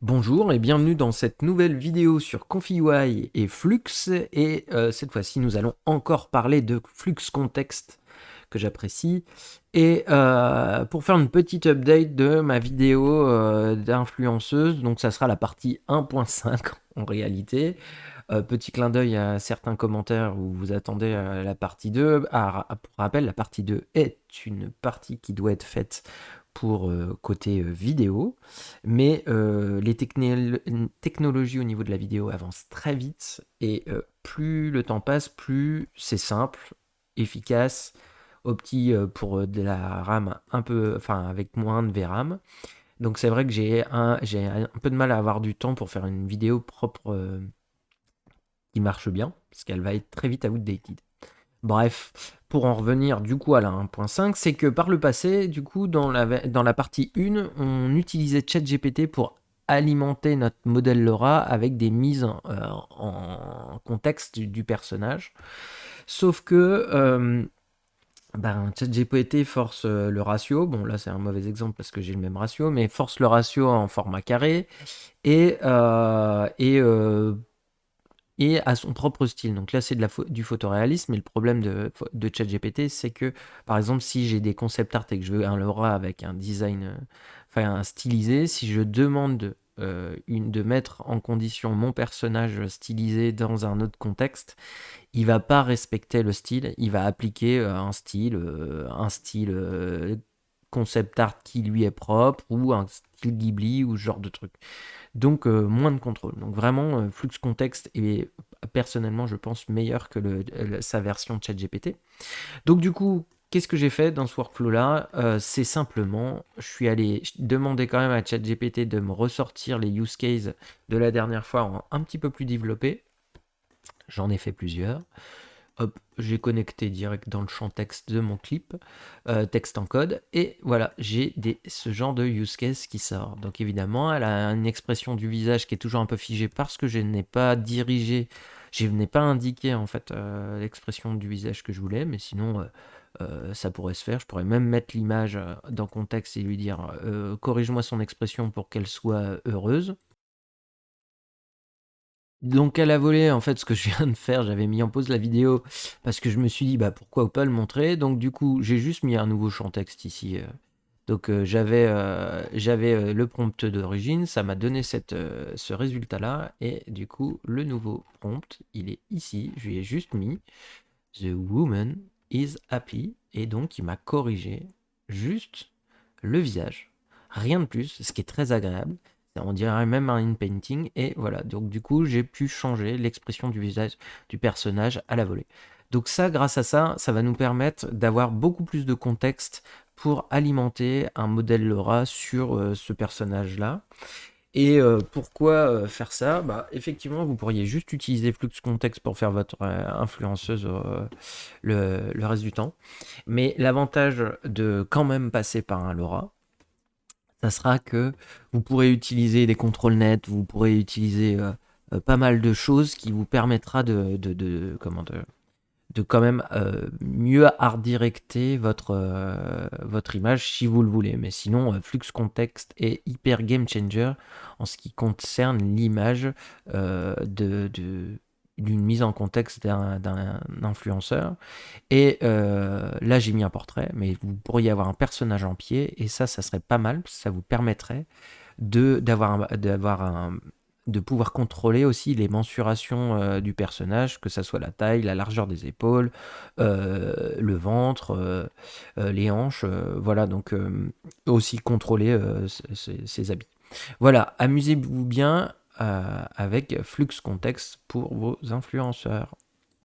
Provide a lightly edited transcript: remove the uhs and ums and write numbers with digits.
Bonjour et bienvenue dans cette nouvelle vidéo sur ConfiUI et Flux. Et cette fois-ci, nous allons encore parler de Flux Context que j'apprécie. Et pour faire une petite update de ma vidéo d'influenceuse, donc ça sera la partie 1.5 en réalité. Petit clin d'œil à certains commentaires où vous attendez la partie 2. Pour rappel, la partie 2 est une partie qui doit être faite pour côté vidéo, mais les technologies au niveau de la vidéo avancent très vite et plus le temps passe, plus c'est simple, efficace, pour de la RAM un peu, enfin avec moins de VRAM. Donc c'est vrai que j'ai un peu de mal à avoir du temps pour faire une vidéo propre qui marche bien, parce qu'elle va être très vite outdated. Bref, pour en revenir du coup à la 1.5, c'est que par le passé, du coup, dans la partie 1, on utilisait ChatGPT pour alimenter notre modèle LoRa avec des mises en contexte du personnage. Sauf que ChatGPT force le ratio, bon là c'est un mauvais exemple parce que j'ai le même ratio, mais force le ratio en format carré et, euh, et euh, et à son propre style. Donc là, c'est du photoréalisme, mais le problème de ChatGPT, c'est que, par exemple, si j'ai des concept art et que je veux un Laura avec un design, enfin un stylisé, si je demande de mettre en condition mon personnage stylisé dans un autre contexte, il va pas respecter le style, il va appliquer un style concept art qui lui est propre ou un style Ghibli ou ce genre de truc. Donc moins de contrôle. Donc vraiment, Flux Context est personnellement, je pense, meilleur que sa version ChatGPT. Donc du coup, qu'est-ce que j'ai fait dans ce workflow-là? C'est simplement, je suis allé demander quand même à ChatGPT de me ressortir les use cases de la dernière fois un petit peu plus développés. J'en ai fait plusieurs. Hop, j'ai connecté direct dans le champ texte de mon clip, texte en code, et voilà, j'ai ce genre de use case qui sort. Donc évidemment, elle a une expression du visage qui est toujours un peu figée parce que je n'ai pas dirigé, je n'ai pas indiqué en fait l'expression du visage que je voulais, mais sinon ça pourrait se faire. Je pourrais même mettre l'image dans contexte et lui dire corrige-moi son expression pour qu'elle soit heureuse. Donc à la volée, en fait, ce que je viens de faire, j'avais mis en pause la vidéo parce que je me suis dit, bah pourquoi pas le montrer. Donc du coup, j'ai juste mis un nouveau champ texte ici. Donc j'avais le prompt d'origine, ça m'a donné ce résultat-là. Et du coup, le nouveau prompt, il est ici. Je lui ai juste mis The woman is happy. Et donc, il m'a corrigé juste le visage. Rien de plus, ce qui est très agréable. On dirait même un in-painting. Et voilà, donc du coup, j'ai pu changer l'expression du visage du personnage à la volée. Donc ça, grâce à ça, ça va nous permettre d'avoir beaucoup plus de contexte pour alimenter un modèle LoRa sur ce personnage-là. Et pourquoi faire ça? Bah, effectivement, vous pourriez juste utiliser Flux Context pour faire votre influenceuse le reste du temps. Mais l'avantage de quand même passer par un LoRa, ça sera que vous pourrez utiliser des contrôles nets, vous pourrez utiliser pas mal de choses qui vous permettra de quand même mieux art directer votre image si vous le voulez. Mais sinon, Flux Context est hyper game changer en ce qui concerne l'image d'une mise en contexte d'un influenceur. Et là, j'ai mis un portrait, mais vous pourriez avoir un personnage en pied, et ça serait pas mal, parce que ça vous permettrait de pouvoir contrôler aussi les mensurations du personnage, que ça soit la taille, la largeur des épaules, le ventre, les hanches, voilà, donc aussi contrôler ses habits. Voilà, amusez-vous bien avec Flux Context pour vos influenceurs.